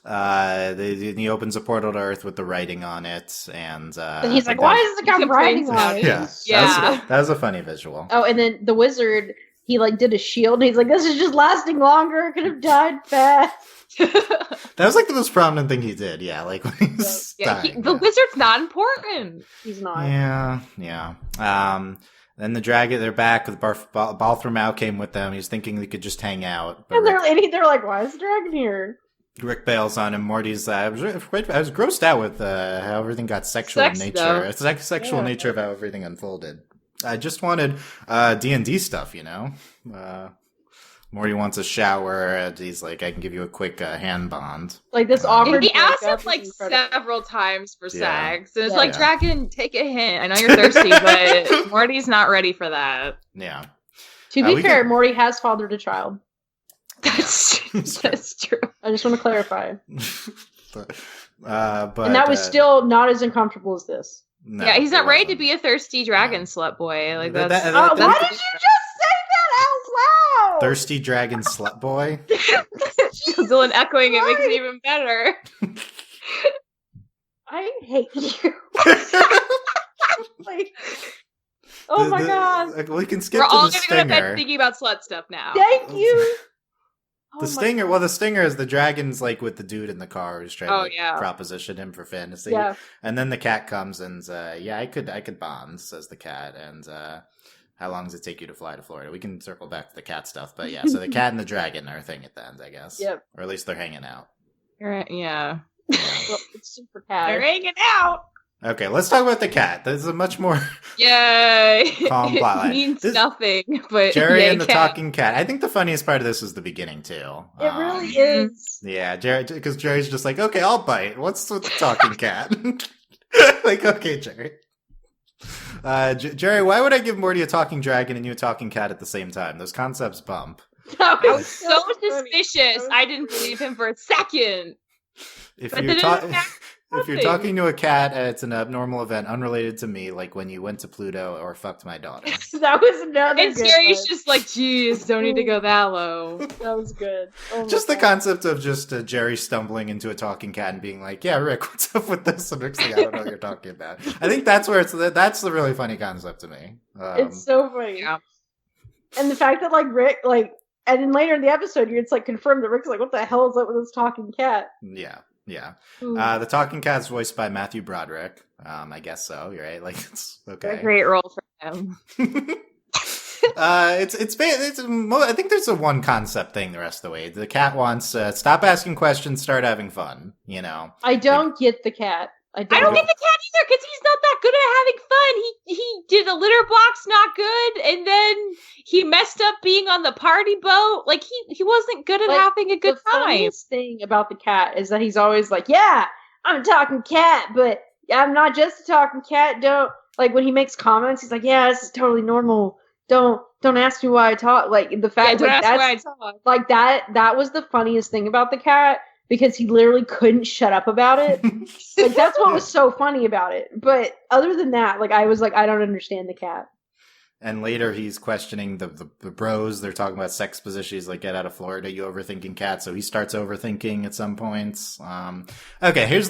He opens a portal to Earth with the writing on it, and he's like, "Why is the guy writing on it?" Yeah, that was a funny visual. Oh, and then the wizard, he like did a shield, and he's like, "This is just lasting longer. It could have died fast." That was like the most prominent thing he did. Yeah, like when he's dying. The wizard's not important. He's not. Yeah. Then the dragon, they're back. Balthramau came with them. He was thinking they could just hang out. And they're like, "Why is the dragon here?" Rick bails on him. Morty's. I was grossed out with how everything got sexual in nature. It's like sexual nature of how everything unfolded. I just wanted D&D stuff, Morty wants a shower. And he's like, "I can give you a quick hand bond." Like this awkward. He asked him like several times for sex. And it's like, Dragon, take a hint. I know you're thirsty, but Morty's not ready for that. Yeah. To be fair, Morty has fathered a child. That's true. I just want to clarify. But and that was still not as uncomfortable as this. No, yeah, he's not ready to be a thirsty dragon slut boy. Like Why that's. did you just say that out loud? Thirsty dragon slut boy. Dylan echoing it makes it even better. I hate you. Like, oh my god. We can skip We're to all the getting to bed stinger. thinking about slut stuff now. Thank you. The stinger. Well, the stinger is the dragon's like with the dude in the car who's trying to proposition him for fantasy. Yeah. And then the cat comes and I could bond, says the cat. And how long does it take you to fly to Florida? We can circle back to the cat stuff, but yeah. So the cat and the dragon are a thing at the end, I guess. Yep. Or at least they're hanging out. Right, yeah. Well, it's super cat. They're hanging out. Okay, let's talk about the cat. This is a much more Yay. calm plotline. It means nothing, but Jerry yay, and the cat. talking cat. I think the funniest part of this is the beginning too. It really is. Yeah, Jerry, because Jerry's just like, okay, I'll bite. What's with the talking cat? Like, okay, Jerry. Jerry, why would I give Morty a talking dragon and you a talking cat at the same time? Those concepts bump. I was so suspicious. I didn't believe him for a second. If you're talking to a cat, it's an abnormal event unrelated to me, like when you went to Pluto or fucked my daughter. That was another and good Jerry's one. just like, geez, don't need to go that low. That was good. Oh Just the concept of just Jerry stumbling into a talking cat and being like, "Yeah, Rick, what's up with this?" And Rick's like, "I don't know what you're talking about." I think that's the really funny concept to me. It's so funny. Yeah. And the fact that like Rick and then later in the episode, it's like confirmed that Rick's like, "What the hell is up with this talking cat?" Yeah. The talking cat's voiced by Matthew Broderick. I guess so. You're right. Like, it's okay. A great role for him. I think there's a one concept thing the rest of the way. The cat wants stop asking questions, start having fun. I don't get the cat. I don't get the cat either because he's not that good at having fun. He did a litter box not good, and then he messed up being on the party boat. Like he wasn't good at having a good the time. funniest thing about the cat is that he's always like, "Yeah, I'm a talking cat, but I'm not just a talking cat." Don't like when he makes comments. He's like, "Yeah, this is totally normal. Don't ask me why I talk." Like the fact like that was the funniest thing about the cat. Because he literally couldn't shut up about it. Like, that's what was so funny about it. But other than that, like, I was like, I don't understand the cat. And later he's questioning the bros. They're talking about sex position. He's like, get out of Florida, you overthinking cat. So he starts overthinking at some points. Okay,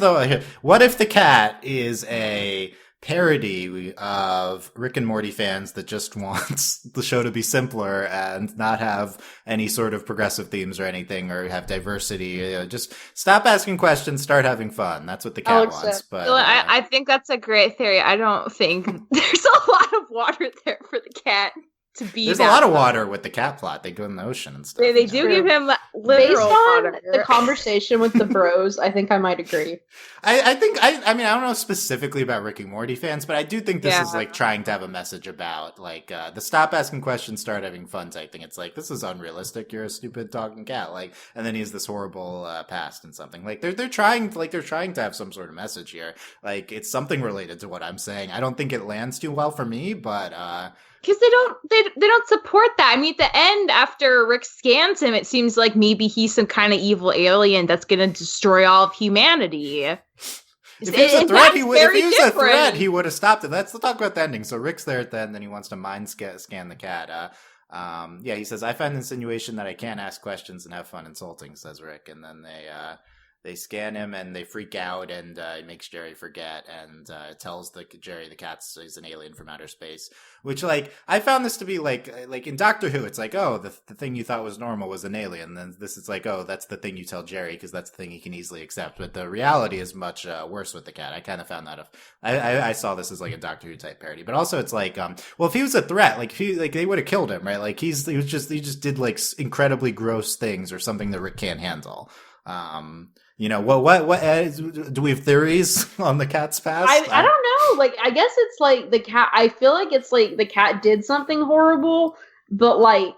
what if the cat is a parody of Rick and Morty fans that just wants the show to be simpler and not have any sort of progressive themes or anything, or have diversity. Just stop asking questions, start having fun. That's what the cat wants. But I think that's a great theory. I don't think there's a lot of water there for the cat to be. There's a lot of water with the cat plot. They go in the ocean and stuff. They do give him literal Based on water. the conversation with the bros, I think I might agree. I mean, I don't know specifically about Rick and Morty fans, but I do think this is like trying to have a message about like the stop asking questions, start having fun type thing. It's like, this is unrealistic. You're a stupid talking cat. Like, and then he has this horrible past and something. Like they're trying to have some sort of message here. Like, it's something related to what I'm saying. I don't think it lands too well for me, but because they don't support that. I mean, at the end, after Rick scans him, it seems like maybe he's some kind of evil alien that's going to destroy all of humanity. If he was a threat, he would have stopped it. Let's talk about the ending. So Rick's there at the end, then he wants to mind scan the cat. He says, I find the insinuation that I can't ask questions and have fun insulting, says Rick. And then they scan him and they freak out, and it makes Jerry forget, and tells Jerry the cat is an alien from outer space. Which, like, I found this to be like in Doctor Who, it's like, oh, the thing you thought was normal was an alien. Then this is like, oh, that's the thing you tell Jerry because that's the thing he can easily accept. But the reality is much worse with the cat. I kind of found that I saw this as like a Doctor Who type parody. But also, it's like, well, if he was a threat, like they would have killed him, right? Like he just did like incredibly gross things or something that Rick can't handle. You know, what do we have theories on the cat's past? I don't know. Like, I guess it's like the cat. I feel like it's like the cat did something horrible, but like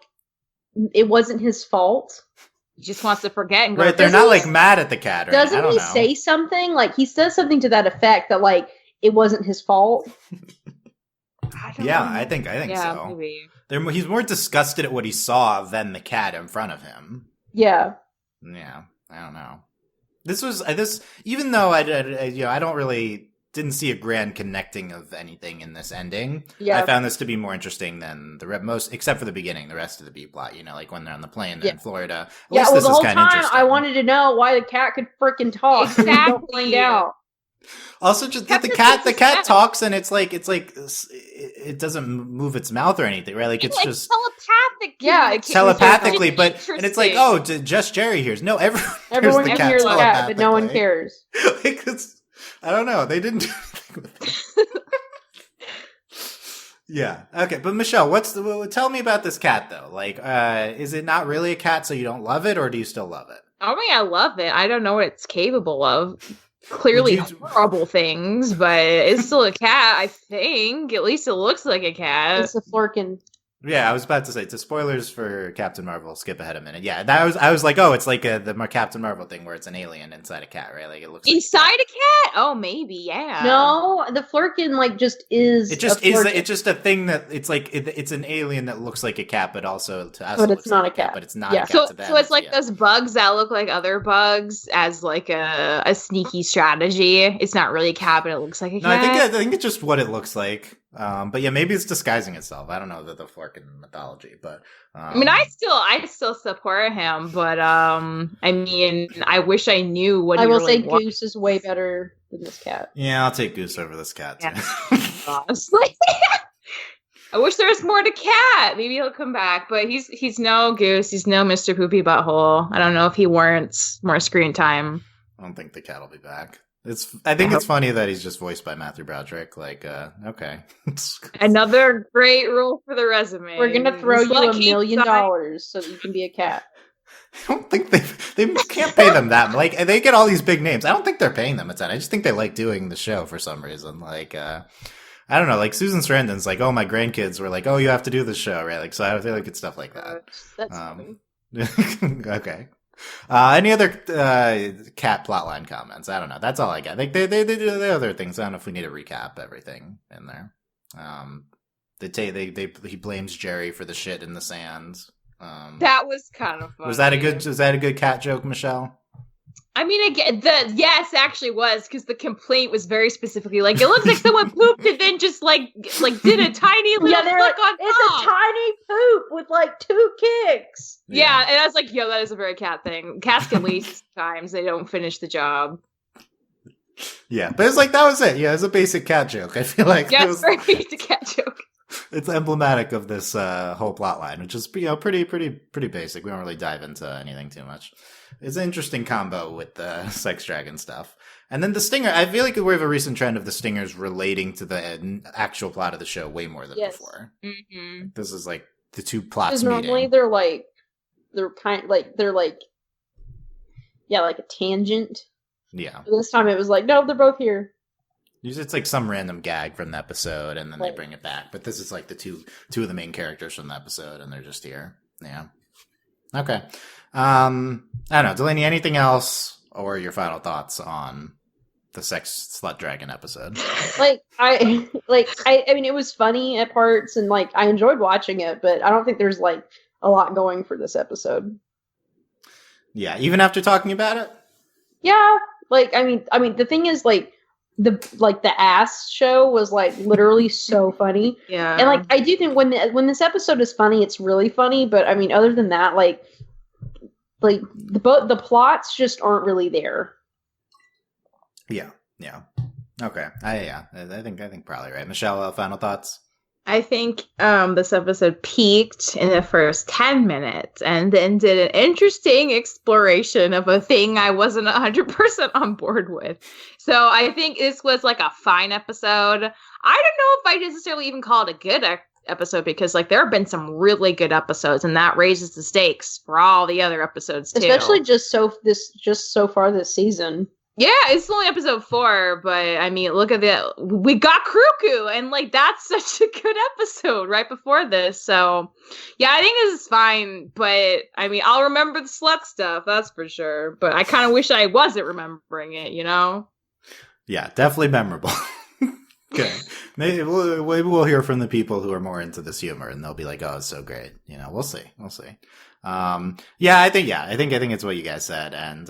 it wasn't his fault. He just wants to forget and go. Right? They're not like mad at the cat. Or doesn't he say something? Like, he says something to that effect that like it wasn't his fault. I think so. Maybe. He's more disgusted at what he saw than the cat in front of him. Yeah. Yeah. I don't know. Even though I don't really didn't see a grand connecting of anything in this ending. Yeah. I found this to be more interesting than except for the beginning, the rest of the B plot. You know, like when they're on the plane in Florida. The whole time I wanted to know why the cat could freaking talk. Exactly. Don't find out. Also, just that the cat talks, and it's like it doesn't move its mouth or anything, right? Like, it's like just telepathic. Yeah, telepathically, and it's like, oh, just Jerry hears. No, everyone hears the cat, but no one cares. Like, I don't know. They didn't do anything with it. Yeah. Okay, but Michelle, tell me about this cat though. Like, is it not really a cat, so you don't love it, or do you still love it? I mean, I love it. I don't know what it's capable of. Clearly horrible things, but it's still a cat, I think. At least it looks like a cat. It's a Florkin. Yeah, I was about to say, to spoilers for Captain Marvel, skip ahead a minute. Yeah, I was like, oh, it's like the Captain Marvel thing where it's an alien inside a cat, right? Like, it looks inside a cat? Oh, maybe, yeah. No, the Florkin like just is. It just is. It's just a thing that it's like it's an alien that looks like a cat, but also to us, but it's not a cat. But it's not a cat to them. So it's like those bugs that look like other bugs as like a sneaky strategy. It's not really a cat, but it looks like a cat. No, I think it's just what it looks like. But yeah, maybe it's disguising itself. I don't know the Florkin mythology, but I mean, I still support him, but I mean, I wish I knew what. I will really say Goose is way better than this cat. Yeah, I'll take Goose over this cat too. Yeah. I wish there was more to Cat. Maybe he'll come back, but he's no Goose. He's no Mr. Poopy Butthole. I don't know if he warrants more screen time. I don't think the cat will be back. I think it's funny that he's just voiced by Matthew Broderick. Like, okay. Another great role for the resume. We're gonna throw you $1 million so that you can be a cat. I don't think they can't pay them that. Like, they get all these big names. I don't think they're paying them a ton. I just think they like doing the show for some reason. Like, I don't know. Like, Susan Sarandon's like, oh, my grandkids were like, oh, you have to do the show, right? Like, so I feel like it's stuff like that. That's funny. Okay. Any other cat plotline comments? I don't know. That's all I got. Like, they do the other things. I don't know if we need to recap everything in there. He blames Jerry for the shit in the sand. That was kind of funny. Was that a good cat joke, Michelle? I mean, again, yes, actually was, because the complaint was very specifically like, it looks like someone pooped and then just like did a tiny little flick on top. It's a tiny poop with like 2 kicks. Yeah, and I was like, yo, that is a very cat thing. Cats can leave sometimes, they don't finish the job. Yeah, but it's like, that was it. Yeah, it's a basic cat joke. I feel like yeah, it's very basic cat joke. It's emblematic of this whole plot line, which is pretty basic. We don't really dive into anything too much. It's an interesting combo with the sex dragon stuff. And then the stinger, I feel like we have a recent trend of the stingers relating to the actual plot of the show way more than before. Mm-hmm. This is like the two plots meeting. Normally they're like a tangent. Yeah. But this time it was like, no, they're both here. Usually it's like some random gag from the episode and then they bring it back. But this is like the two of the main characters from the episode and they're just here. Yeah. Okay. I don't know. Delaney, anything else or your final thoughts on the sex slut dragon episode? I mean, it was funny at parts and like I enjoyed watching it, but I don't think there's like a lot going for this episode. Yeah, even after talking about it? Yeah. Like, I mean, the thing is like, the ass show was like literally so funny. Yeah. And like I do think when this episode is funny, it's really funny, but I mean other than that, like the plots just aren't really there. Yeah. Okay. I think probably right. Michelle, final thoughts? I think this episode peaked in the first 10 minutes and then did an interesting exploration of a thing I wasn't 100% on board with. So I think this was like a fine episode. I don't know if I necessarily even call it a good episode because like there have been some really good episodes and that raises the stakes for all the other episodes too. Especially just so far this season. Yeah, it's only episode 4, but I mean, look at that. We got Kruku, and like that's such a good episode right before this. So, yeah, I think this is fine. But I mean, I'll remember the slut stuff, that's for sure. But I kind of wish I wasn't remembering it, you know? Yeah, definitely memorable. Okay, maybe we'll hear from the people who are more into this humor, and they'll be like, "Oh, it's so great." You know, we'll see. I think it's what you guys said, and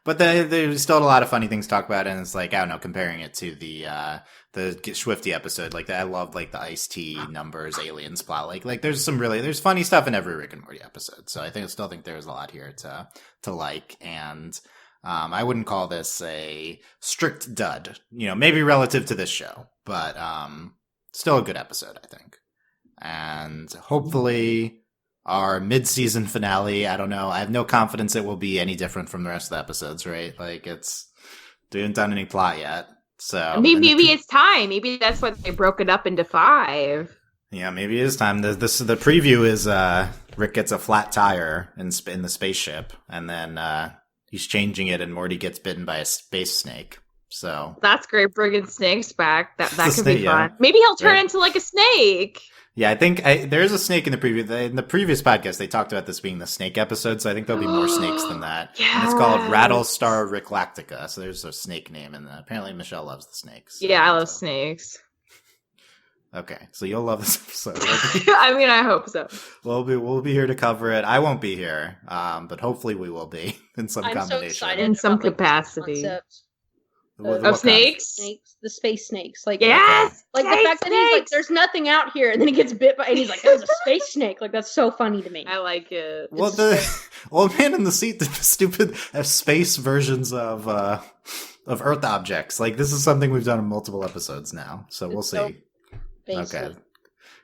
but there's still a lot of funny things to talk about, and it's like I don't know, comparing it to the Swifty episode, like I love like the Ice-T numbers aliens plot, like there's funny stuff in every Rick and Morty episode, so I still think there's a lot here to like, and I wouldn't call this a strict dud, you know, maybe relative to this show, but still a good episode, I think, and hopefully. Our mid-season finale, I don't know. I have no confidence it will be any different from the rest of the episodes, right? Like, they haven't done any plot yet. So maybe it's time. Maybe that's why they broke it up into 5. Yeah, maybe it is time. The preview is Rick gets a flat tire in the spaceship, and then he's changing it, and Morty gets bitten by a space snake. So that's great, bringing snakes back. That could be fun. Maybe he'll turn into like a snake. Yeah, I think there's a snake in the preview. In the previous podcast, they talked about this being the snake episode, so I think there'll be more snakes than that. Yes. And it's called Rattlestar Ricklactica, so there's a snake name, and apparently Michelle loves the snakes. Yeah, I love snakes. Okay, so you'll love this episode. I mean, I hope so. We'll be here to cover it. I won't be here, but hopefully we will be in some combination. So excited in some capacity. Of snakes? The space snakes. Like, yes! Like the fact that he's like, there's nothing out here, and then he gets bit by, and he's like, there's a space snake. Like, that's so funny to me. I like it. Well, the old man in the seat did the stupid space versions of Earth objects. Like, this is something we've done in multiple episodes now, so we'll see. Okay.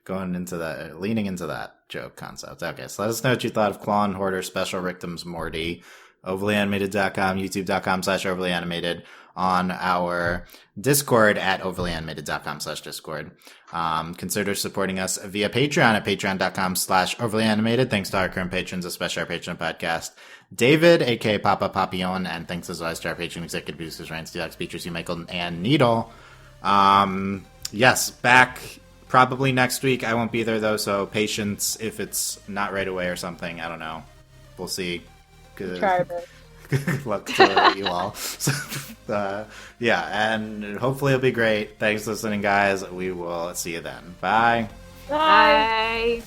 Leaning into that joke concept. Okay, so let us know what you thought of Claw and Hoarder Special Ricktim's Morty. overlyanimated.com, youtube.com/overlyanimated, on our Discord at overlyanimated.com/Discord. Consider supporting us via Patreon at patreon.com/overlyanimated. Thanks to our current patrons, especially our Patreon podcast, David, aka Papa Papillon, and thanks as always to our Patreon executive producers, Ryan Steelix, Beatrice, Michael, and Needle. Yes, back probably next week. I won't be there though, so patience if it's not right away or something. I don't know. We'll see. Good luck to you all. So, and hopefully it'll be great. Thanks for listening, guys. We will see you then. Bye. Bye.